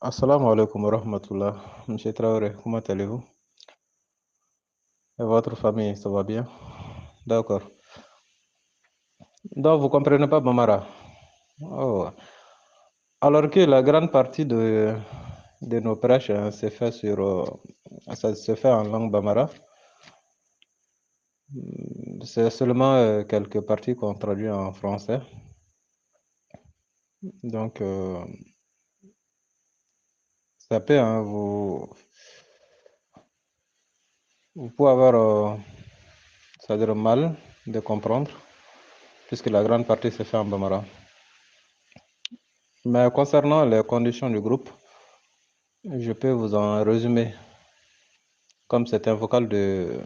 Assalamu alaikum wa rahmatullah. Monsieur Traoré, comment allez-vous? Et votre famille, ça va bien? D'accord. Donc, vous comprenez pas Bamara? Oh. Alors que la grande partie de nos prêches ça se fait en langue Bamara. C'est seulement quelques parties qu'on traduit en français. Donc, ça peut, hein, vous pouvez avoir, c'est-à-dire mal de comprendre, puisque la grande partie se fait en Bamara. Mais concernant les conditions du groupe, je peux vous en résumer. Comme c'est un vocal de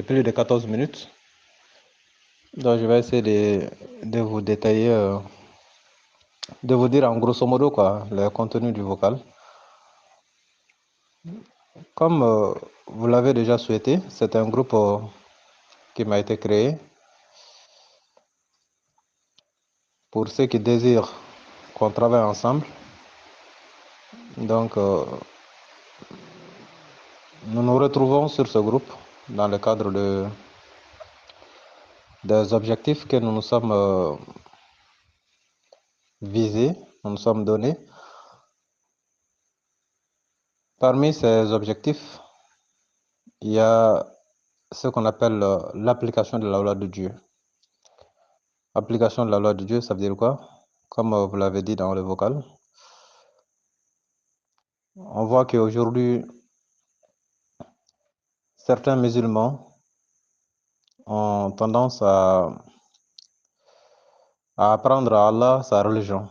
plus de 14 minutes, donc je vais essayer de vous détailler, de vous dire en grosso modo quoi, le contenu du vocal. Comme vous l'avez déjà souhaité, c'est un groupe qui m'a été créé pour ceux qui désirent qu'on travaille ensemble. Donc, nous nous retrouvons sur ce groupe dans le cadre des objectifs que nous nous sommes visés, nous nous sommes donnés. Parmi ces objectifs, il y a ce qu'on appelle l'application de la loi de Dieu. Application de la loi de Dieu, ça veut dire quoi? Comme vous l'avez dit dans le vocal, on voit qu'aujourd'hui, certains musulmans ont tendance à apprendre à Allah sa religion.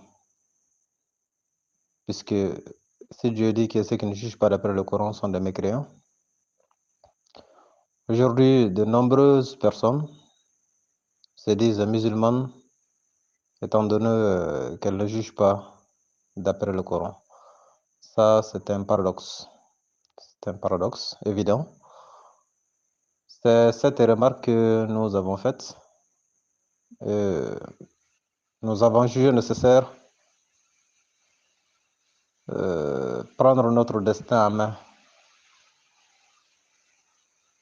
Puisque si Dieu dit que ceux qui ne jugent pas d'après le Coran sont des mécréants, aujourd'hui, de nombreuses personnes se disent musulmanes étant donné qu'elles ne jugent pas d'après le Coran. Ça, c'est un paradoxe. C'est un paradoxe évident. C'est cette remarque que nous avons faite. Nous avons jugé nécessaire prendre notre destin en main.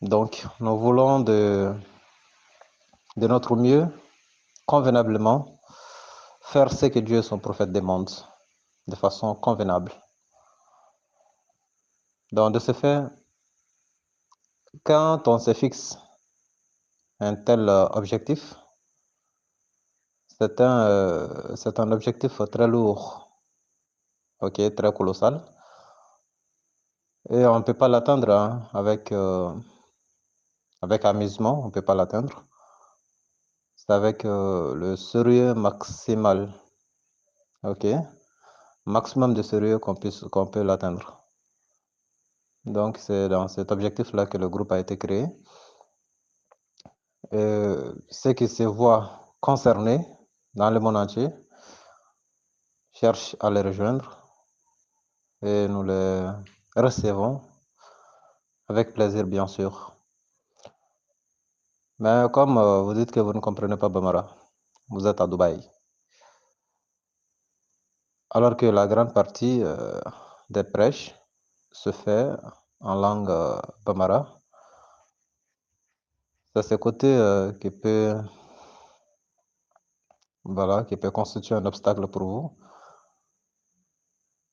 Donc, nous voulons de notre mieux, convenablement, faire ce que Dieu et son prophète demandent, de façon convenable. Donc, de ce fait, quand on se fixe un tel objectif, c'est un objectif très lourd, ok, très colossal, et on ne peut pas l'atteindre hein, avec amusement, on ne peut pas l'atteindre. C'est avec le sérieux maximal, ok, maximum de sérieux qu'on peut l'atteindre. Donc, c'est dans cet objectif-là que le groupe a été créé. Ceux qui se voient concernés dans le monde entier cherchent à les rejoindre et nous les recevons avec plaisir, bien sûr. Mais comme vous dites que vous ne comprenez pas Bamara, vous êtes à Dubaï. Alors que la grande partie des prêches se fait en langue Bamara. C'est ce côté qui peut constituer un obstacle pour vous.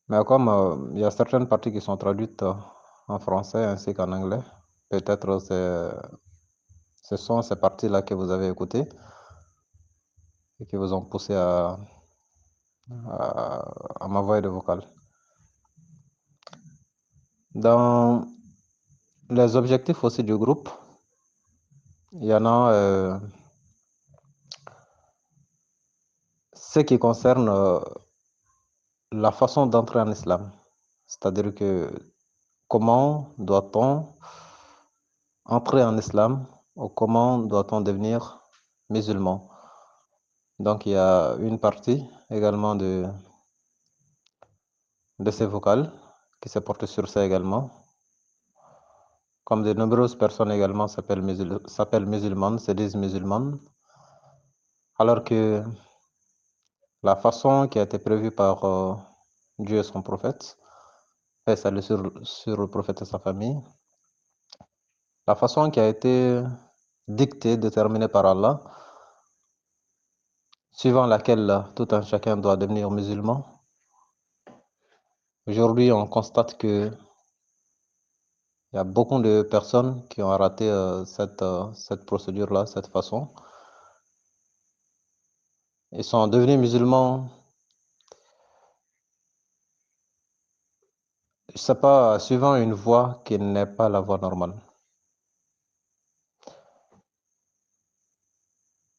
Mais comme il y a certaines parties qui sont traduites en français ainsi qu'en anglais, peut-être ce sont ces parties-là que vous avez écoutées et qui vous ont poussé à m'envoyer de vocal. Dans les objectifs aussi du groupe, il y en a ce qui concerne la façon d'entrer en islam. C'est-à-dire que comment doit-on entrer en islam ou comment doit-on devenir musulman. Donc il y a une partie également de ces vocales qui se porte sur ça également. Comme de nombreuses personnes également s'appellent musulmanes, se disent musulmanes, alors que la façon qui a été prévue par Dieu et son prophète, et salut sur le prophète et sa famille, la façon qui a été dictée, déterminée par Allah, suivant laquelle tout un chacun doit devenir musulman. Aujourd'hui, on constate que il y a beaucoup de personnes qui ont raté cette procédure-là, cette façon. Ils sont devenus musulmans, je ne sais pas, suivant une voie qui n'est pas la voie normale.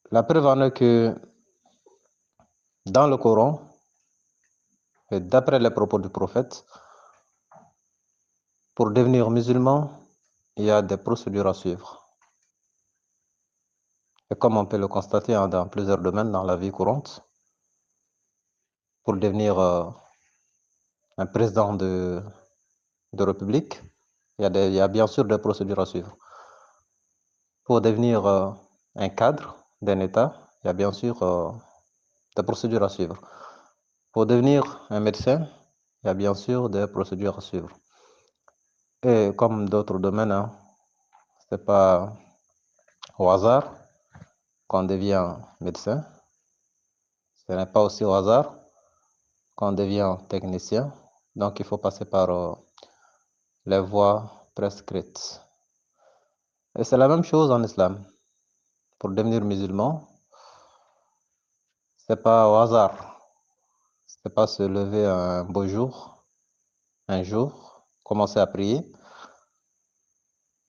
La preuve en est que dans le Coran, et d'après les propos du prophète, pour devenir musulman, il y a des procédures à suivre. Et comme on peut le constater dans plusieurs domaines dans la vie courante, pour devenir un président de république, il y a bien sûr des procédures à suivre. Pour devenir un cadre d'un État, il y a bien sûr des procédures à suivre. Pour devenir un médecin, il y a bien sûr des procédures à suivre. Et comme d'autres domaines, hein, ce n'est pas au hasard qu'on devient médecin. Ce n'est pas aussi au hasard qu'on devient technicien. Donc, il faut passer par les voies prescrites. Et c'est la même chose en islam. Pour devenir musulman, c'est pas au hasard. C'est pas se lever un beau jour, un jour, commencer à prier.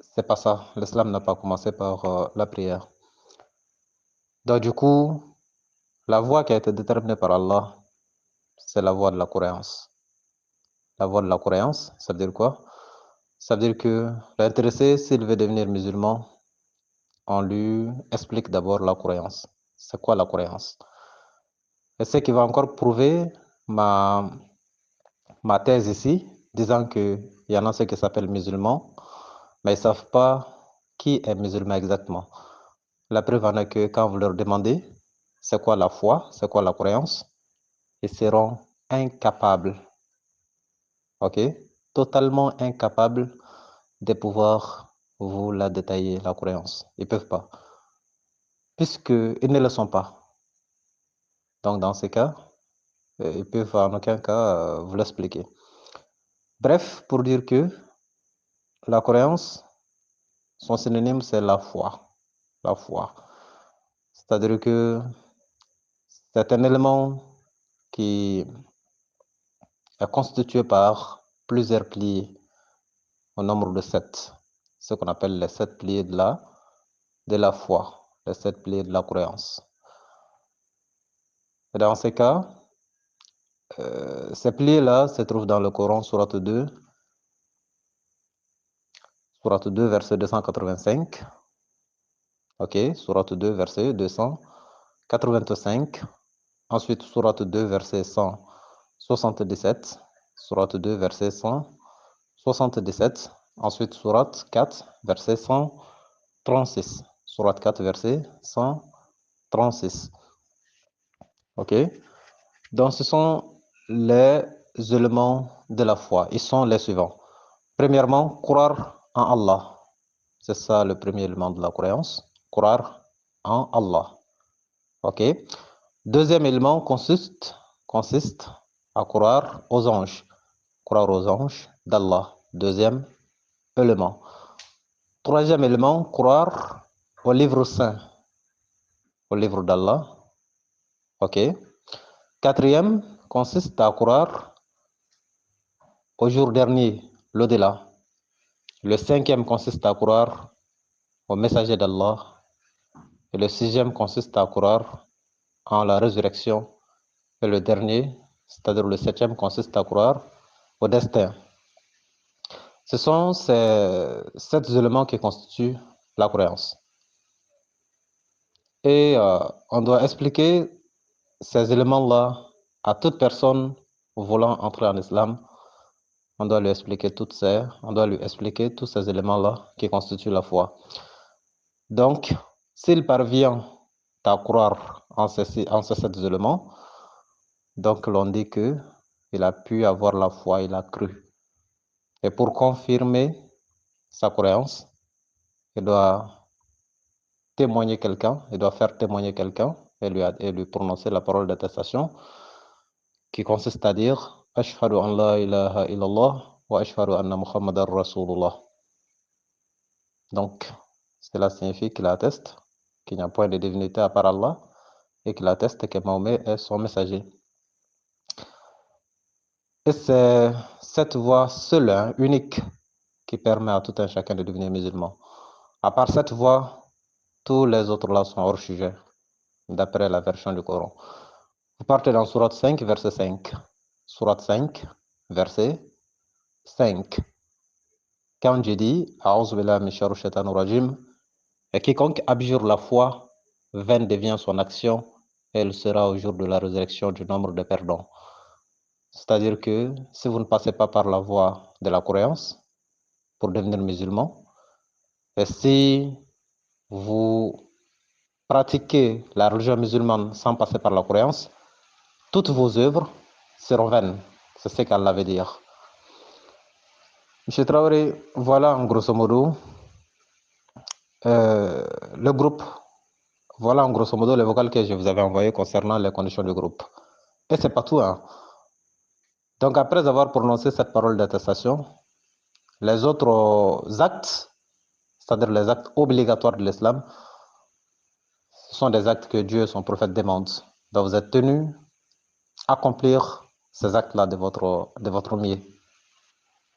C'est pas ça. L'islam n'a pas commencé par la prière. Donc, du coup, la voie qui a été déterminée par Allah, c'est la voie de la croyance. La voie de la croyance, ça veut dire quoi? Ça veut dire que l'intéressé, s'il veut devenir musulman, on lui explique d'abord la croyance. C'est quoi la croyance? Et ce qui va encore prouver ma, ma thèse ici, disant qu'il y en a ceux qui s'appellent musulmans, mais ils ne savent pas qui est musulman exactement. La preuve en est que quand vous leur demandez c'est quoi la foi, c'est quoi la croyance, ils seront incapables, ok, totalement incapables de pouvoir vous la détailler, la croyance. Ils ne peuvent pas, puisqu'ils ne le sont pas. Donc, dans ces cas, ils peuvent en aucun cas vous l'expliquer. Bref, pour dire que la croyance, son synonyme, c'est la foi. La foi. C'est-à-dire que c'est un élément qui est constitué par plusieurs piliers au nombre de 7. Ce qu'on appelle les 7 piliers de la foi, les 7 piliers de la croyance. Et dans ces cas, ces piliers-là se trouvent dans le Coran, sourate 2, verset 285. Ok, sourate 2, verset 285. Ensuite, sourate 2, verset 177. Sourate 2, verset 177. Ensuite, sourate 4, verset 136. Sourate 4, verset 136. Ok? Donc, ce sont les éléments de la foi. Ils sont les suivants. Premièrement, croire en Allah. C'est ça le premier élément de la croyance. Croire en Allah. Ok? Deuxième élément consiste à croire aux anges. Croire aux anges d'Allah. Deuxième élément. Troisième élément, croire au livre saint, au livre d'Allah. Ok. Quatrième consiste à croire au jour dernier, l'au-delà. Le cinquième consiste à croire au messager d'Allah. Et le sixième consiste à croire en la résurrection. Et le dernier, c'est-à-dire le septième, consiste à croire au destin. Ce sont ces 7 éléments qui constituent la croyance. Et on doit expliquer ces éléments-là à toute personne voulant entrer en islam. On doit lui expliquer tous ces éléments-là qui constituent la foi. Donc, s'il parvient à croire en ces 7 éléments, donc l'on dit qu'il a pu avoir la foi, il a cru. Et pour confirmer sa croyance, il doit témoigner quelqu'un, il doit faire témoigner quelqu'un et lui prononcer la parole d'attestation qui consiste à dire Ashhadu an la ilaha illallah wa ashhadu anna Muhammadan Rasulullah. Donc, cela signifie qu'il atteste qu'il n'y a point de divinité à part Allah et qu'il atteste que Mahomet est son messager. Et c'est cette voie seule, unique, qui permet à tout un chacun de devenir musulman. À part cette voie, tous les autres là sont hors sujet, d'après la version du Coran. Vous partez dans Sourate 5, verset 5. Sourate 5, verset 5. Quand j'ai dit, et quiconque abjure la foi, vaine devient son action, et elle sera au jour de la résurrection du nombre de perdants. C'est-à-dire que si vous ne passez pas par la voie de la croyance pour devenir musulman, et si vous pratiquez la religion musulmane sans passer par la croyance, toutes vos œuvres seront vaines. C'est ce qu'Allah veut dire. Monsieur Traoré, voilà en grosso modo le groupe. Voilà en grosso modo les vocales que je vous avais envoyées concernant les conditions du groupe. Et c'est pas tout, hein. Donc après avoir prononcé cette parole d'attestation, les autres actes, c'est-à-dire les actes obligatoires de l'islam, ce sont des actes que Dieu et son prophète demandent. Donc vous êtes tenus à accomplir ces actes-là de votre mieux.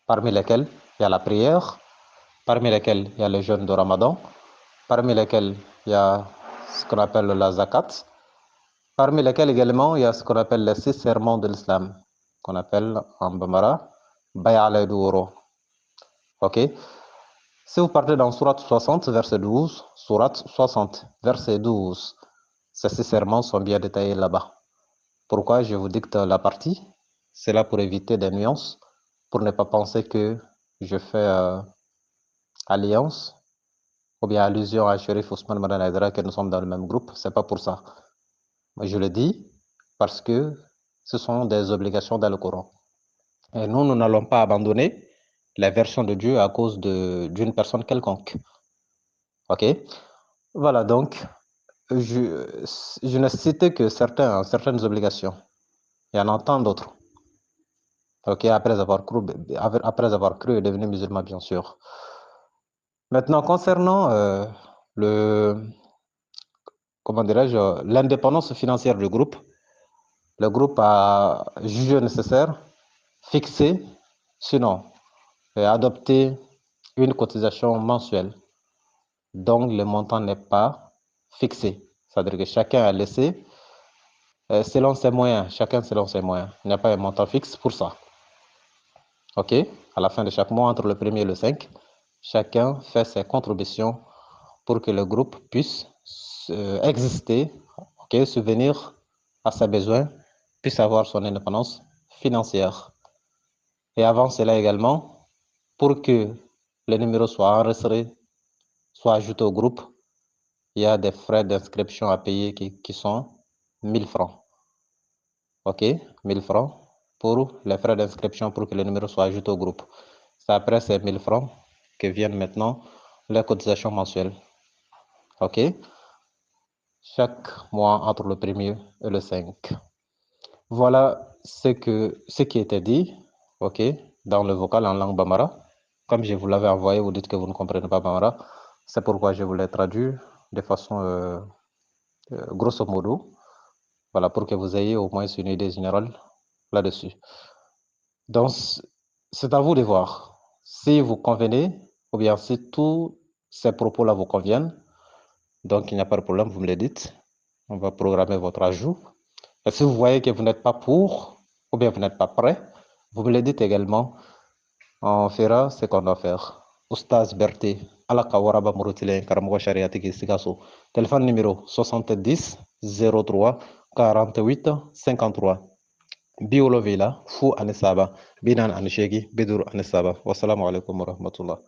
Parmi lesquels il y a la prière, parmi lesquels il y a le jeûne de Ramadan, parmi lesquels il y a ce qu'on appelle la zakat, parmi lesquels également il y a ce qu'on appelle les 6 serments de l'islam, qu'on appelle en Bambara, Bay'a al-Douro. Ok? Si vous partez dans Sourate 60, verset 12, Sourate 60, verset 12, ces 6 serments sont bien détaillés là-bas. Pourquoi je vous dicte la partie? C'est là pour éviter des nuances, pour ne pas penser que je fais alliance ou bien allusion à Sherif Ousmane Madan Aydara que nous sommes dans le même groupe. C'est pas pour ça. Je le dis parce que ce sont des obligations dans le Coran. Et nous n'allons pas abandonner la version de Dieu à cause d'une personne quelconque. Ok? Voilà, donc, je ne citais que certaines obligations. Il y en a tant d'autres. Ok, après avoir cru et devenu musulman, bien sûr. Maintenant, concernant comment dirais-je, l'indépendance financière du groupe, le groupe a jugé nécessaire, fixé, sinon, adopter une cotisation mensuelle dont le montant n'est pas fixé. C'est-à-dire que chacun a laissé selon ses moyens, chacun selon ses moyens. Il n'y a pas un montant fixe pour ça. OK? À la fin de chaque mois, entre le 1er et le 5, chacun fait ses contributions pour que le groupe puisse exister, OK, subvenir à ses besoins, puisse avoir son indépendance financière. Et avant cela également, pour que le numéro soit enregistré, soit ajouté au groupe, il y a des frais d'inscription à payer qui sont 1000 francs. OK? 1000 francs pour les frais d'inscription pour que le numéro soit ajouté au groupe. C'est après ces 1000 francs que viennent maintenant les cotisations mensuelles. OK? Chaque mois entre le 1er et le 5. Voilà ce qui était dit, OK, dans le vocal en langue bambara. Comme je vous l'avais envoyé, vous dites que vous ne comprenez pas bambara. C'est pourquoi je vous l'ai traduit de façon grosso modo. Voilà, pour que vous ayez au moins une idée générale là-dessus. Donc, c'est à vous de voir si vous convenez ou bien si tous ces propos-là vous conviennent. Donc, il n'y a pas de problème, vous me le dites. On va programmer votre ajout. Et si vous voyez que vous n'êtes pas pour ou bien vous n'êtes pas prêt, vous me le dites également. On fera ce qu'on doit faire. Oustaz Berté, Alaka Waraba Murutile, Karamogo Shariatiki Sikasso. Téléphone numéro 70 03 48 53. Biolo Villa, Fou Anisaba, Binan Anishegi, Bidur Anisaba. Wassalamu alaikum wa rahmatullah.